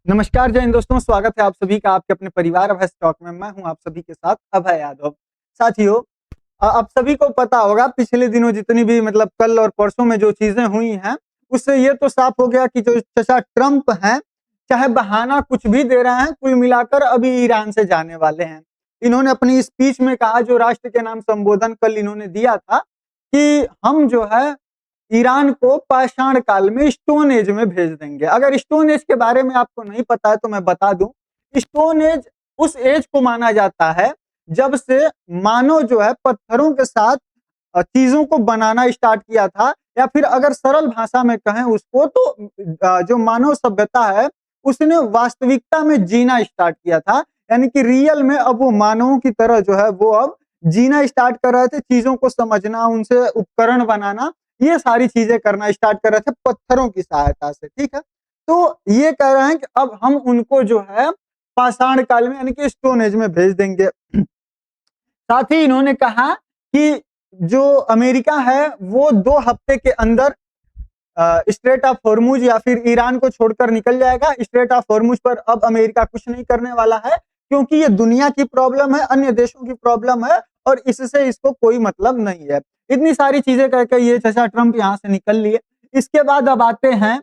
नमस्कार जय हिंद दोस्तों, स्वागत है आप सभी का आपके अपने परिवार अभय स्टॉक में। मैं हूं आप सभी के साथ अभय यादव। साथियों, आप सभी को पता होगा पिछले दिनों जितनी भी मतलब कल और परसों में जो चीजें हुई हैं, उससे ये तो साफ हो गया कि जो चाचा ट्रंप हैं, चाहे बहाना कुछ भी दे रहे हैं, कुल मिलाकर अभी ईरान से जाने वाले हैं। इन्होंने अपनी स्पीच में कहा, जो राष्ट्र के नाम संबोधन कल इन्होंने दिया था, कि हम जो है ईरान को पाषाण काल में स्टोन एज में भेज देंगे। अगर स्टोन एज के बारे में आपको नहीं पता है तो मैं बता दूं। स्टोन एज उस एज को माना जाता है जब से मानव जो है पत्थरों के साथ चीजों को बनाना स्टार्ट किया था, या फिर अगर सरल भाषा में कहें उसको तो जो मानव सभ्यता है उसने वास्तविकता में जीना स्टार्ट किया था। यानी कि रियल में अब वो मानवों की तरह जो है वो अब जीना स्टार्ट कर रहे थे, चीजों को समझना, उनसे उपकरण बनाना, ये सारी चीजें करना स्टार्ट कर रहे थे पत्थरों की सहायता से। ठीक है, तो ये कह रहे हैं कि अब हम उनको जो है पाषाण काल में यानी कि स्टोन एज में भेज देंगे। साथ ही इन्होंने कहा कि जो अमेरिका है वो 2 हफ्ते के अंदर स्ट्रेट ऑफ हॉर्मुज या फिर ईरान को छोड़कर निकल जाएगा। स्ट्रेट ऑफ हॉर्मुज पर अब अमेरिका कुछ नहीं करने वाला है, क्योंकि ये दुनिया की प्रॉब्लम है, अन्य देशों की प्रॉब्लम है और इससे इसको कोई मतलब नहीं है। इतनी सारी चीजें कहकर ये चाचा ट्रंप यहां से निकल लिए। इसके बाद अब आते हैं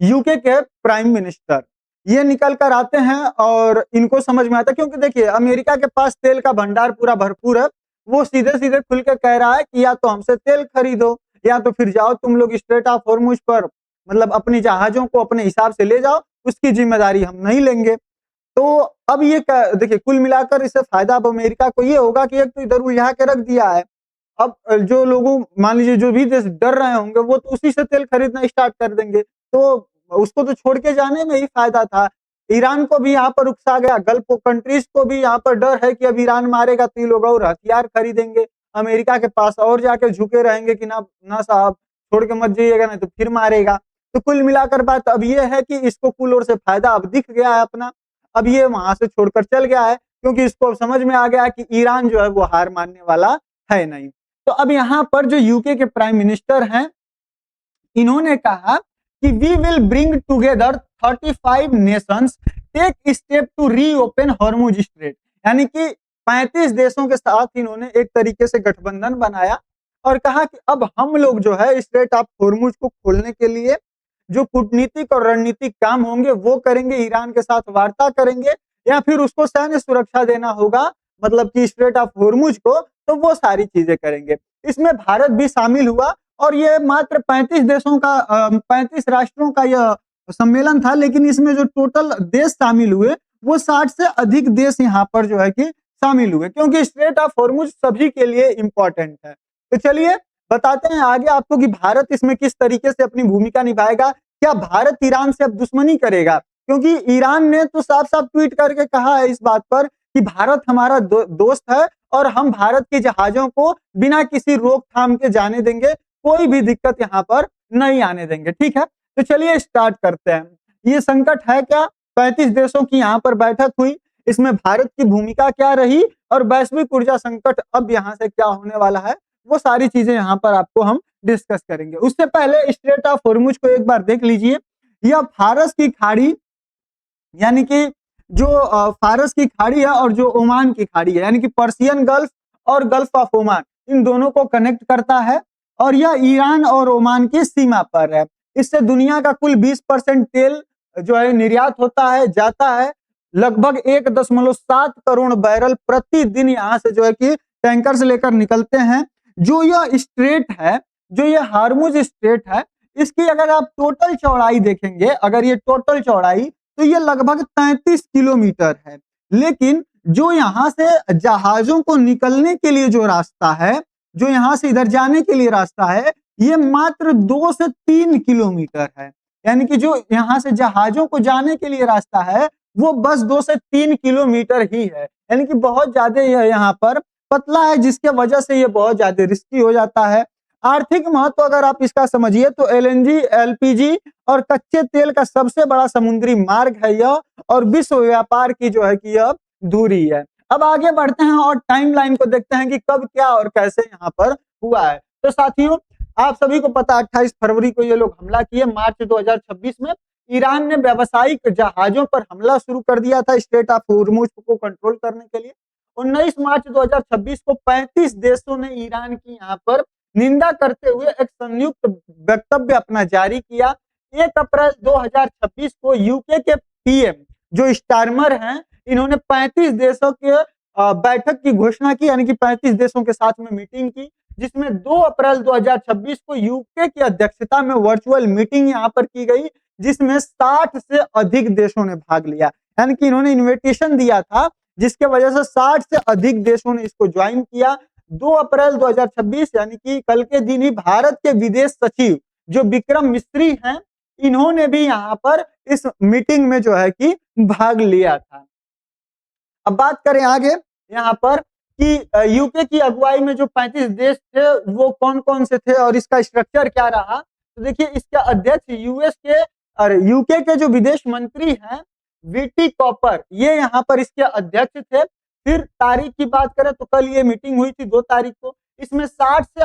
यूके के प्राइम मिनिस्टर। ये निकल कर आते हैं और इनको समझ में आता है, क्योंकि देखिए अमेरिका के पास तेल का भंडार पूरा भरपूर है। वो सीधे सीधे खुल के कह रहा है कि या तो हमसे तेल खरीदो या तो फिर जाओ तुम लोग स्ट्रेट ऑफ हॉर्मुज पर, मतलब अपनी जहाजों को अपने हिसाब से ले जाओ, उसकी जिम्मेदारी हम नहीं लेंगे। तो अब ये देखिए कुल मिलाकर इससे फायदा अब अमेरिका को ये होगा कि एक तो इधर उलझा के रख दिया है। अब जो लोगों मान लीजिए जो भी देश डर रहे होंगे वो तो उसी से तेल खरीदना स्टार्ट कर देंगे, तो उसको तो छोड़ के जाने में ही फायदा था। ईरान को भी यहाँ पर उकसा गया, गल्फ कंट्रीज को भी यहाँ पर डर है कि अब ईरान मारेगा तो ये लोग और हथियार खरीदेंगे, अमेरिका के पास और जाके झुके रहेंगे कि ना ना साहब छोड़ के मत जाइएगा नहीं तो फिर मारेगा। तो कुल मिलाकर बात अब ये है कि इसको कुल ओर से फायदा अब दिख गया है अपना। अब ये वहां से छोड़कर चल गया है, क्योंकि इसको अब समझ में आ गया कि ईरान जो है वो हार मानने वाला है नहीं। तो अब यहाँ पर जो यूके के प्राइम मिनिस्टर हैं, इन्होंने कहा कि we will bring together 35 nations take step to reopen Hormuz strait. यानी कि 35 देशों के साथ इन्होंने एक तरीके से गठबंधन बनाया और कहा कि अब हम लोग जो है स्ट्रेट ऑफ हॉर्मुज को खोलने के लिए जो कूटनीतिक और रणनीतिक काम होंगे वो करेंगे, ईरान के साथ वार्ता करेंगे या फिर उसको सैन्य सुरक्षा देना होगा, मतलब कि स्ट्रेट ऑफ हॉर्मुज को, तो वो सारी चीजें करेंगे। इसमें भारत भी शामिल हुआ और ये मात्र 35 देशों का 35 राष्ट्रों का यह सम्मेलन था, लेकिन इसमें जो टोटल देश शामिल हुए वो 60 से अधिक देश यहाँ पर जो है कि शामिल हुए, क्योंकि स्ट्रेट ऑफ हॉर्मुज सभी के लिए इंपॉर्टेंट है। तो चलिए बताते हैं आगे आपको कि भारत इसमें किस तरीके से अपनी भूमिका निभाएगा। क्या भारत ईरान से अब दुश्मनी करेगा? क्योंकि ईरान ने तो साफ साफ ट्वीट करके कहा है इस बात पर कि भारत हमारा दोस्त है और हम भारत के जहाजों को बिना किसी रोकथाम के जाने देंगे, कोई भी दिक्कत यहाँ पर नहीं आने देंगे। ठीक है, तो चलिए स्टार्ट करते हैं। ये संकट है क्या? 35 देशों की यहाँ पर बैठक हुई, इसमें भारत की भूमिका क्या रही और वैश्विक ऊर्जा संकट अब यहाँ से क्या होने वाला है, वो सारी चीजें यहाँ पर आपको हम डिस्कस करेंगे। उससे पहले स्ट्रेट ऑफ हॉर्मुज को एक बार देख लीजिए। यह फारस की खाड़ी, यानी कि जो फारस की खाड़ी है और जो ओमान की खाड़ी है, यानी कि पर्शियन गल्फ और गल्फ ऑफ ओमान, इन दोनों को कनेक्ट करता है और यह ईरान और ओमान की सीमा पर है। इससे दुनिया का कुल 20% तेल जो है निर्यात होता है, जाता है। लगभग 1.7 करोड़ बैरल प्रतिदिन यहाँ से जो है कि टैंकर से लेकर निकलते हैं। जो यह स्ट्रेट है, जो ये हार्मुज स्ट्रेट है, इसकी अगर आप टोटल चौड़ाई देखेंगे, अगर ये टोटल चौड़ाई तो ये लगभग 33 किलोमीटर है। लेकिन जो यहाँ से जहाजों को निकलने के लिए जो रास्ता है, जो यहाँ से इधर जाने के लिए रास्ता है, ये मात्र 2 से 3 किलोमीटर है। यानी कि जो यहाँ से जहाजों को जाने के लिए रास्ता है वो बस 2 से 3 किलोमीटर ही है। यानी कि बहुत ज्यादा यहाँ पर पतला है, जिसके वजह से ये बहुत ज्यादा रिस्की हो जाता है। आर्थिक महत्व अगर आप इसका समझिए तो एलएनजी, एलपीजी और कच्चे तेल का सबसे बड़ा समुद्री मार्ग है यह, और विश्व व्यापार की जो है कि यह दूरी है। अब आगे बढ़ते हैं और टाइमलाइन को देखते हैं कि कब क्या और कैसे यहाँ पर हुआ है। तो साथियों, आप सभी को पता 28 फरवरी को ये लोग हमला किए, मार्च 2026 में ईरान ने व्यावसायिक जहाजों पर हमला शुरू कर दिया था स्ट्रेट ऑफ होर्मुज को कंट्रोल करने के लिए। 19 मार्च 2026 को 35 देशों ने ईरान की यहाँ पर निंदा करते हुए एक संयुक्त वक्तव्य अपना जारी किया। 1 अप्रैल 2026 को यूके के पीएम जो स्टारमर हैं, इन्होंने 35 देशों के बैठक की घोषणा की, यानी कि 35 देशों के साथ में मीटिंग की, जिसमें 2 अप्रैल 2026 को यूके की अध्यक्षता में वर्चुअल मीटिंग यहाँ पर की गई, जिसमें 60 से अधिक देशों ने भाग लिया। यानी कि इन्होंने इन्विटेशन दिया था, जिसके वजह से 60 से अधिक देशों ने इसको ज्वाइन किया। 2 अप्रैल 2026 यानी कि कल के दिन ही भारत के विदेश सचिव जो विक्रम मिस्री हैं, इन्होंने भी यहाँ पर इस मीटिंग में जो है कि भाग लिया था। अब बात करें आगे यहाँ पर कि यूके की अगुवाई में जो 35 देश थे वो कौन कौन से थे और इसका स्ट्रक्चर क्या रहा। तो देखिए, इसके अध्यक्ष यूएस के और यूके के जो विदेश मंत्री हैं वीटी कॉपर, ये यहाँ पर इसके अध्यक्ष थे। फिर तारीख की बात करें तो कल ये मीटिंग हुई थी 2 तारीख को। इसमें 60 से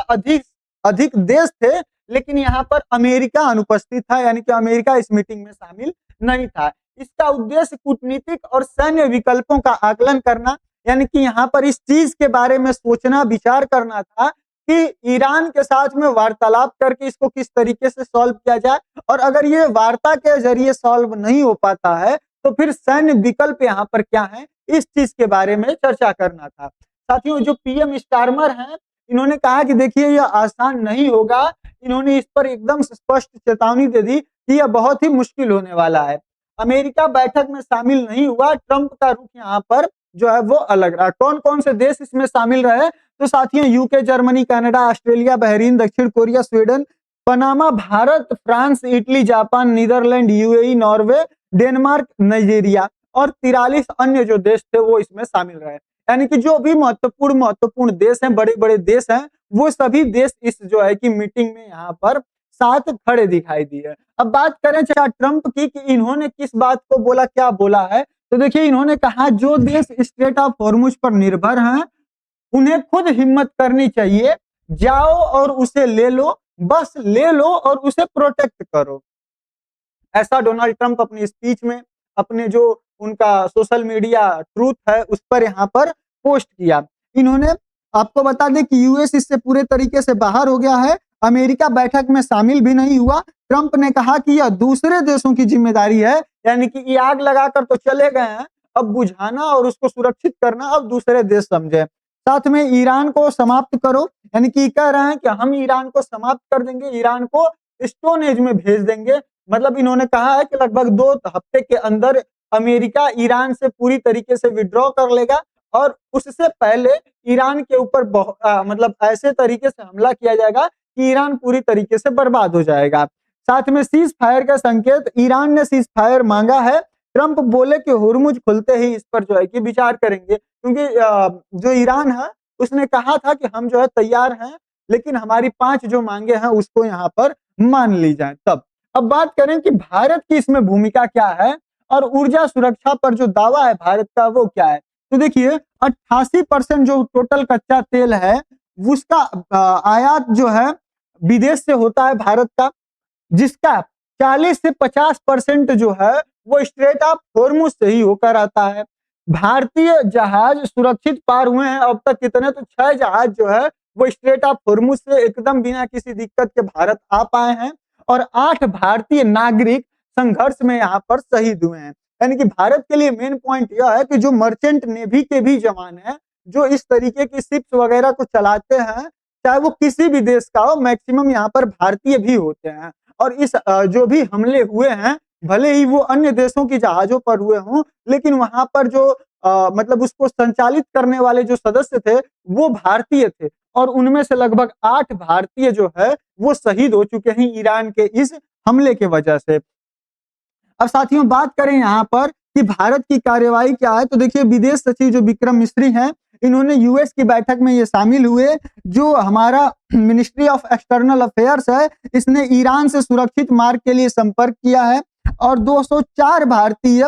अधिक देश थे, लेकिन यहाँ पर अमेरिका अनुपस्थित था, यानी कि अमेरिका इस मीटिंग में शामिल नहीं था। इसका उद्देश्य कूटनीतिक और सैन्य विकल्पों का आकलन करना, यानी कि यहाँ पर इस चीज के बारे में सोचना विचार करना था कि ईरान के साथ में वार्तालाप करके इसको किस तरीके से सॉल्व किया जाए, और अगर ये वार्ता के जरिए सॉल्व नहीं हो पाता है तो फिर सैन्य विकल्प यहाँ पर क्या है, इस चीज के बारे में चर्चा करना था। साथियों, जो पीएम स्टारमर हैं, इन्होंने कहा कि देखिए यह आसान नहीं होगा। इन्होंने इस पर एकदम स्पष्ट चेतावनी दे दी कि यह बहुत ही मुश्किल होने वाला है। अमेरिका बैठक में शामिल नहीं हुआ, ट्रंप का रुख यहाँ पर जो है वो अलग रहा। कौन कौन से देश इसमें शामिल रहे, तो साथियों UK, Germany, Canada, Australia, Bahrain, दक्षिण Korea, Sweden, Panama, Bharat, France, Italy, Japan, Netherlands, UAE, Norway, Denmark, Nigeria और 43 अन्य जो देश थे वो इसमें शामिल रहे। यानी कि जो भी महत्वपूर्ण देश हैं, बड़े बड़े देश हैं, वो सभी देश इस जो है कि मीटिंग में यहाँ पर साथ खड़े दिखाई दिए। अब बात करें चाहे ट्रंप की कि इन्होंने किस बात को बोला, क्या बोला है, तो देखिए इन्होंने कहा जो देश स्ट्रेट ऑफ हॉर्मुज पर निर्भर हैं उन्हें खुद हिम्मत करनी चाहिए, जाओ और उसे ले लो, बस ले लो और उसे प्रोटेक्ट करो। ऐसा डोनाल्ड ट्रंप अपनी स्पीच में, अपने जो उनका सोशल मीडिया ट्रूथ है उस पर यहाँ पर पोस्ट किया। इन्होंने, आपको बता दें कि यूएस इससे पूरे तरीके से बाहर हो गया है, अमेरिका बैठक में शामिल भी नहीं हुआ। ट्रंप ने कहा कि यह दूसरे देशों की जिम्मेदारी है, यानी कि ये आग लगाकर तो चले गए हैं, अब बुझाना और उसको सुरक्षित करना अब दूसरे देश समझे। साथ में ईरान को समाप्त करो, यानी कि कह रहे हैं कि हम ईरान को समाप्त कर देंगे, ईरान को स्टोन एज में भेज देंगे। मतलब इन्होंने कहा है कि लगभग 2 हफ्ते के अंदर अमेरिका ईरान से पूरी तरीके से विड्रॉ कर लेगा और उससे पहले ईरान के ऊपर मतलब ऐसे तरीके से हमला किया जाएगा कि ईरान पूरी तरीके से बर्बाद हो जाएगा। साथ में सीज फायर का संकेत, ईरान ने सीज फायर मांगा है। ट्रंप बोले कि हुर्मुज खुलते ही इस पर जो है कि विचार करेंगे, क्योंकि जो ईरान है उसने कहा था कि हम जो है तैयार हैं, लेकिन हमारी 5 जो मांगे हैं उसको यहाँ पर मान ली जाए तब। अब बात करें कि भारत की इसमें भूमिका क्या है और ऊर्जा सुरक्षा पर जो दावा है भारत का वो क्या है। तो देखिए 88% जो टोटल कच्चा तेल है उसका आयात जो है विदेश से होता है भारत का, जिसका 40 से 50% जो है वो स्ट्रेट ऑफ हॉर्मुज से ही होकर आता है। भारतीय जहाज सुरक्षित पार हुए हैं अब तक कितने, तो 6 जहाज जो है वो स्ट्रेट ऑफ हॉर्मुज से एकदम बिना किसी दिक्कत के भारत आ पाए हैं और 8 भारतीय नागरिक संघर्ष में यहाँ पर शहीद हुए हैं। यानी कि भारत के लिए मेन पॉइंट यह है कि जो मर्चेंट नेवी के भी जवान हैं जो इस तरीके की शिप्स वगैरह को चलाते हैं, चाहे वो किसी भी देश का हो, मैक्सिमम यहाँ पर भारतीय भी होते हैं। और इस जो भी हमले हुए हैं भले ही वो अन्य देशों की जहाजों पर हुए हों, लेकिन वहां पर जो मतलब उसको संचालित करने वाले जो सदस्य थे वो भारतीय थे और उनमें से लगभग 8 भारतीय जो है वो शहीद हो चुके हैं ईरान के इस हमले के वजह से। अब साथियों बात करें यहाँ पर कि भारत की कार्यवाही क्या है, तो देखिए विदेश सचिव जो विक्रम मिस्री हैं, इन्होंने यूएस की बैठक में ये शामिल हुए। जो हमारा मिनिस्ट्री ऑफ एक्सटर्नल अफेयर्स है इसने ईरान से सुरक्षित मार्ग के लिए संपर्क किया है और 204 भारतीय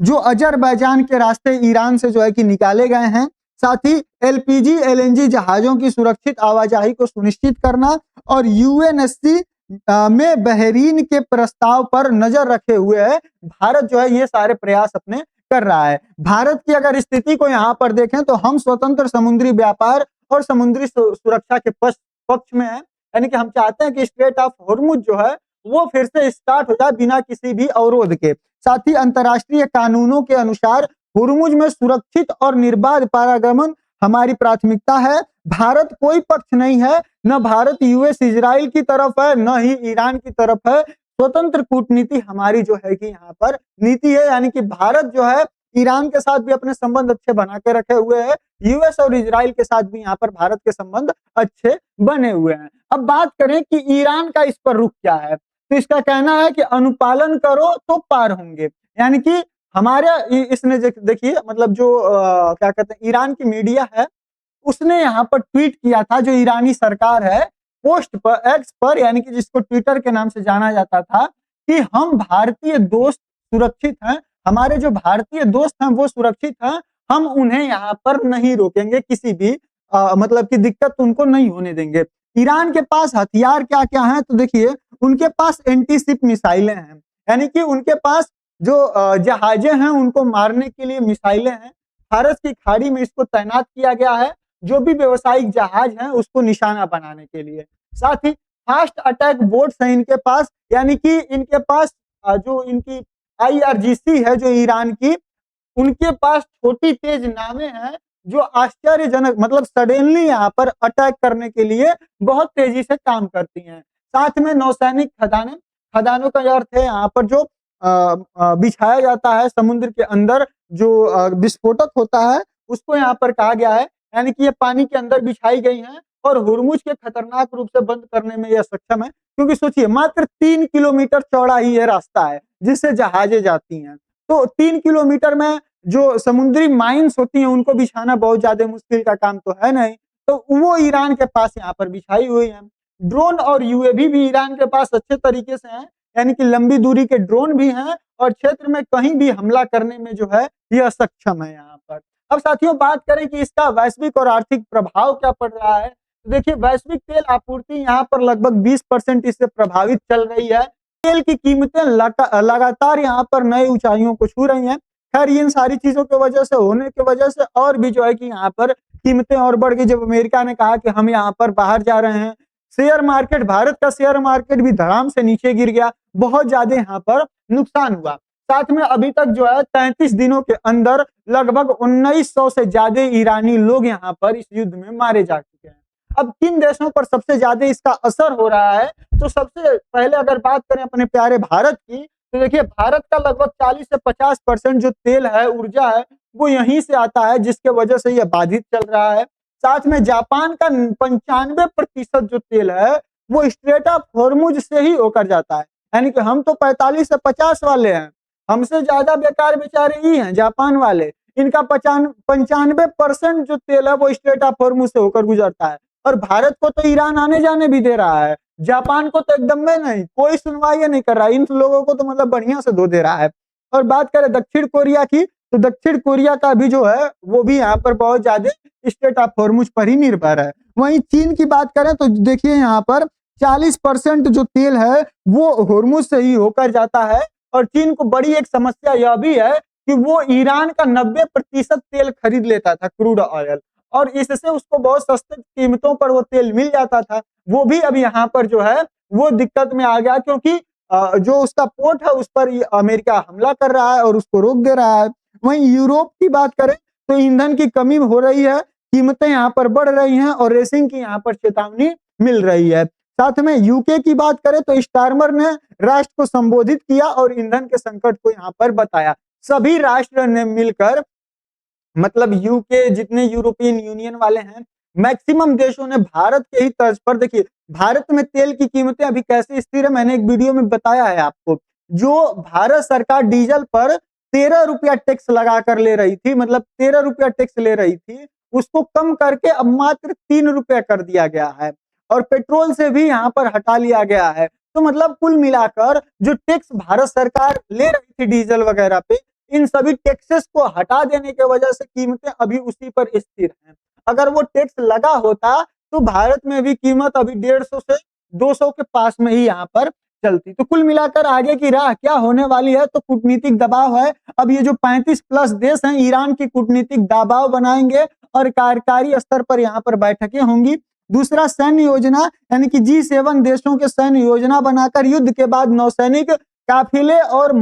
जो अजरबैजान के रास्ते ईरान से जो है कि निकाले गए हैं। साथ ही एलपीजी एलएनजी जहाजों की सुरक्षित आवाजाही को सुनिश्चित करना और यूएनएससी में बहरीन के प्रस्ताव पर नजर रखे हुए है भारत जो है ये सारे प्रयास अपने कर रहा है। भारत की अगर स्थिति को यहाँ पर देखें तो हम स्वतंत्र समुद्री व्यापार और समुद्री सुरक्षा के पक्ष में है, यानी कि हम चाहते हैं कि स्ट्रेट ऑफ हॉर्मुज जो है वो फिर से स्टार्ट हो जाए बिना किसी भी अवरोध के। साथ ही अंतर्राष्ट्रीय कानूनों के अनुसार हॉर्मुज में सुरक्षित और निर्बाध पारागमन हमारी प्राथमिकता है। भारत कोई पक्ष नहीं है, न भारत यूएस इजराइल की तरफ है न ही ईरान की तरफ है। स्वतंत्र कूटनीति हमारी जो है कि यहाँ पर नीति है, यानी कि भारत जो है ईरान के साथ भी अपने संबंध अच्छे बना के रखे हुए हैं, यूएस और इजराइल के साथ भी यहाँ पर भारत के संबंध अच्छे बने हुए हैं। अब बात करें कि ईरान का इस पर रुख क्या है, तो इसका कहना है कि अनुपालन करो तो पार होंगे, यानी कि हमारे इसने देखिए मतलब जो क्या कहते हैं ईरान की मीडिया है उसने यहाँ पर ट्वीट किया था, जो ईरानी सरकार है पोस्ट पर एक्स पर, यानी कि जिसको ट्विटर के नाम से जाना जाता था, कि हम भारतीय दोस्त सुरक्षित हैं, हमारे जो भारतीय दोस्त हैं वो सुरक्षित हैं, हम उन्हें यहाँ पर नहीं रोकेंगे, किसी भी मतलब की दिक्कत उनको नहीं होने देंगे। ईरान के पास हथियार क्या क्या है, तो देखिए उनके पास एंटी शिप मिसाइलें हैं, यानी कि उनके पास जो जहाजें हैं उनको मारने के लिए मिसाइलें हैं। फारस की खाड़ी में इसको तैनात किया गया है, जो भी व्यवसायिक जहाज हैं उसको निशाना बनाने के लिए। साथ ही फास्ट अटैक बोट्स हैं इनके पास, यानी कि इनके पास जो इनकी आईआरजीसी है जो ईरान की, उनके पास छोटी तेज नावें हैं जो आश्चर्यजनक मतलब सडनली यहाँ पर अटैक करने के लिए बहुत तेजी से काम करती हैं। साथ में नौसैनिक खदानें, खदानों का अर्थ है यहाँ पर जो बिछाया जाता है समुद्र के अंदर जो विस्फोटक होता है उसको यहाँ पर कहा गया है, यानी कि ये पानी के अंदर बिछाई गई हैं और हुरमुज के खतरनाक रूप से बंद करने में यह सक्षम है, क्योंकि सोचिए मात्र 3 किलोमीटर चौड़ा ही यह रास्ता है जिससे जहाजें जाती हैं, तो 3 किलोमीटर में जो समुद्री माइंस होती हैं उनको बिछाना बहुत ज्यादा मुश्किल का काम तो है नहीं, तो वो ईरान के पास यहाँ पर बिछाई हुई है। ड्रोन और यूएवी भी ईरान के पास अच्छे तरीके से हैं, यानी कि लंबी दूरी के ड्रोन भी हैं और क्षेत्र में कहीं भी हमला करने में जो है यह सक्षम है यहाँ पर। अब साथियों बात करें कि इसका वैश्विक और आर्थिक प्रभाव क्या पड़ रहा है, तो देखिए वैश्विक तेल आपूर्ति यहाँ पर लगभग 20% इससे प्रभावित चल रही है। तेल की कीमतें लगातार यहाँ पर नई ऊंचाइयों को छू रही हैं। खैर इन सारी चीजों की वजह से होने की वजह से और भी जो है कि यहाँ पर कीमतें और बढ़ गई, जब अमेरिका ने कहा कि हम यहाँ पर बाहर जा रहे हैं। शेयर मार्केट, भारत का शेयर मार्केट भी धड़ाम से नीचे गिर गया, बहुत ज्यादा यहाँ पर नुकसान हुआ। साथ में अभी तक जो है 33 दिनों के अंदर लगभग 1900 से ज्यादा ईरानी लोग यहाँ पर इस युद्ध में मारे जा चुके हैं। अब किन देशों पर सबसे ज्यादा इसका असर हो रहा है, तो सबसे पहले अगर बात करें अपने प्यारे भारत की, तो देखिए भारत का लगभग 40 से 50% जो तेल है, ऊर्जा है, वो यहीं से आता है, जिसके वजह से यह बाधित चल रहा है। साथ में जापान का 95% जो तेल है वो स्ट्रेट ऑफ हॉर्मुज से ही होकर जाता है, यानी कि हम तो 45 से 50 वाले हैं, हमसे ज्यादा बेकार बेचारे ही हैं जापान वाले। इनका 95% जो तेल है वो स्ट्रेट ऑफ हॉर्मुज से होकर गुजरता है, और भारत को तो ईरान आने जाने भी दे रहा है, जापान को तो एकदम में नहीं, कोई सुनवाई नहीं कर रहा है, इन लोगों को तो मतलब बढ़िया से धो दे रहा है। और बात करें दक्षिण कोरिया की, तो दक्षिण कोरिया का भी जो है वो भी यहाँ पर बहुत ज्यादा स्ट्रेट ऑफ हॉर्मुज पर ही निर्भर है। वहीं चीन की बात करें तो देखिए यहाँ पर 40% जो तेल है वो हॉर्मुज से ही होकर जाता है, और चीन को बड़ी एक समस्या यह भी है कि वो ईरान का 90% तेल खरीद लेता था, क्रूड ऑयल, और इससे उसको बहुत सस्ते कीमतों पर वो तेल मिल जाता था। वो भी अब यहाँ पर जो है वो दिक्कत में आ गया, क्योंकि जो उसका पोर्ट है उस पर अमेरिका हमला कर रहा है और उसको रोक दे रहा है। वहीं यूरोप की बात करें तो ईंधन की कमी हो रही है, कीमतें यहाँ पर बढ़ रही हैं और रेसिंग की यहाँ पर चेतावनी मिल रही है। साथ में यूके की बात करें तो स्टारमर ने राष्ट्र को संबोधित किया और ईंधन के संकट को यहाँ पर बताया। सभी राष्ट्र ने मिलकर, मतलब यूके जितने यूरोपियन यूनियन वाले हैं, मैक्सिमम देशों ने भारत के ही तर्ज पर, देखिए भारत में तेल की कीमतें अभी कैसे स्थिर है मैंने एक वीडियो में बताया है आपको। जो भारत सरकार डीजल पर 13 रुपया टैक्स लगाकर ले रही थी, मतलब 13 रुपया टैक्स ले रही थी, उसको कम करके अब मात्र 3 रुपया कर दिया गया है, और पेट्रोल से भी यहाँ पर हटा लिया गया है। तो मतलब कुल मिलाकर जो टैक्स भारत सरकार ले रही थी डीजल वगैरह पे, इन सभी टैक्सेस को हटा देने की वजह से कीमतें अभी उसी पर स्थिर हैं। अगर वो टैक्स लगा होता तो भारत में भी कीमत अभी 150 से 200 के पास में ही यहाँ पर चलती। तो कुल मिलाकर आगे की राह क्या होने वाली है, तो कूटनीतिक दबाव है। अब ये जो 35 प्लस देश हैं, ईरान की कूटनीतिक दबाव बनाएंगे और कार्यकारी स्तर पर यहाँ पर बैठकें होंगी। दूसरा, सैन्य योजना, यानी कि G7 देशों के सैन्य योजना बनाकर युद्ध के बाद नौसैनिक काफिले और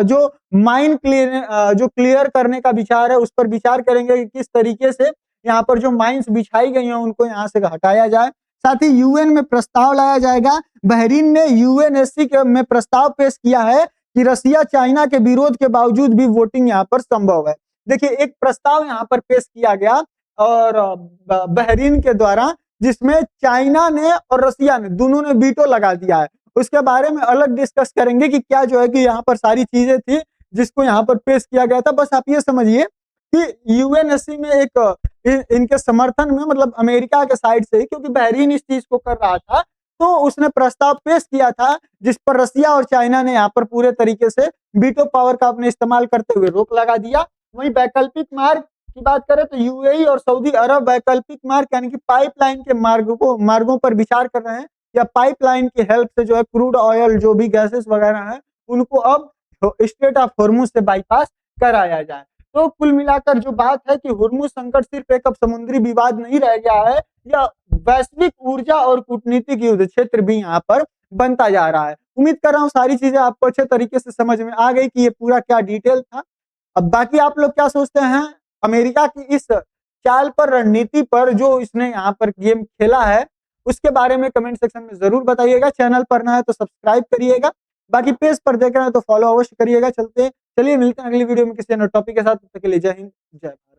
जो माइन क्लियर करने का विचार है उस पर विचार करेंगे कि किस तरीके से यहाँ पर जो माइंस बिछाई गई हैं उनको यहाँ से हटाया जाए। साथ ही यूएन में प्रस्ताव लाया जाएगा। बहरीन ने यूएनएससी में प्रस्ताव पेश किया है कि रसिया चाइना के विरोध के बावजूद भी वोटिंग यहाँ पर संभव है। देखिए, एक प्रस्ताव यहाँ पर पेश किया गया और बहरीन के द्वारा, जिसमें चाइना ने और रसिया ने दोनों ने वीटो लगा दिया है। उसके बारे में अलग डिस्कस करेंगे कि क्या जो है कि यहाँ पर सारी चीजें थी जिसको यहाँ पर पेश किया गया था। बस आप ये समझिए कि यूएनएससी में एक इनके समर्थन में, मतलब अमेरिका के साइड से ही, क्योंकि बहरीन इस चीज को कर रहा था, तो उसने प्रस्ताव पेश किया था जिस पर रसिया और चाइना ने यहाँ पर पूरे तरीके से वीटो पावर का अपने इस्तेमाल करते हुए रोक लगा दिया। वहीं वैकल्पिक मार्ग की बात करें तो यूएई और सऊदी अरब वैकल्पिक मार्ग यानी कि पाइपलाइन के मार्गों पर विचार कर रहे हैं, या पाइपलाइन की हेल्प से जो है क्रूड ऑयल जो भी गैसेस वगैरह हैं उनको अब स्ट्रेट ऑफ हॉर्मुज से बाईपास कराया जाए। तो कुल मिलाकर जो बात है कि हॉर्मुज संकट सिर्फ एक अब समुद्री विवाद नहीं रह गया है, यह वैश्विक ऊर्जा और कूटनीतिक युद्ध क्षेत्र भी यहाँ पर बनता जा रहा है। उम्मीद कर रहा हूँ सारी चीजें आपको अच्छे तरीके से समझ में आ गई कि ये पूरा क्या डिटेल था। अब बाकी आप लोग क्या सोचते हैं अमेरिका की इस चाल पर, रणनीति पर जो इसने यहाँ पर गेम खेला है, उसके बारे में कमेंट सेक्शन में जरूर बताइएगा। चैनल पर नया है तो सब्सक्राइब करिएगा, बाकी पेज पर देख रहे हैं तो फॉलो अवश्य करिएगा। चलिए मिलते हैं अगली वीडियो में किसी अन्य टॉपिक के साथ। तब तक के लिए जय हिंद, जय भारत।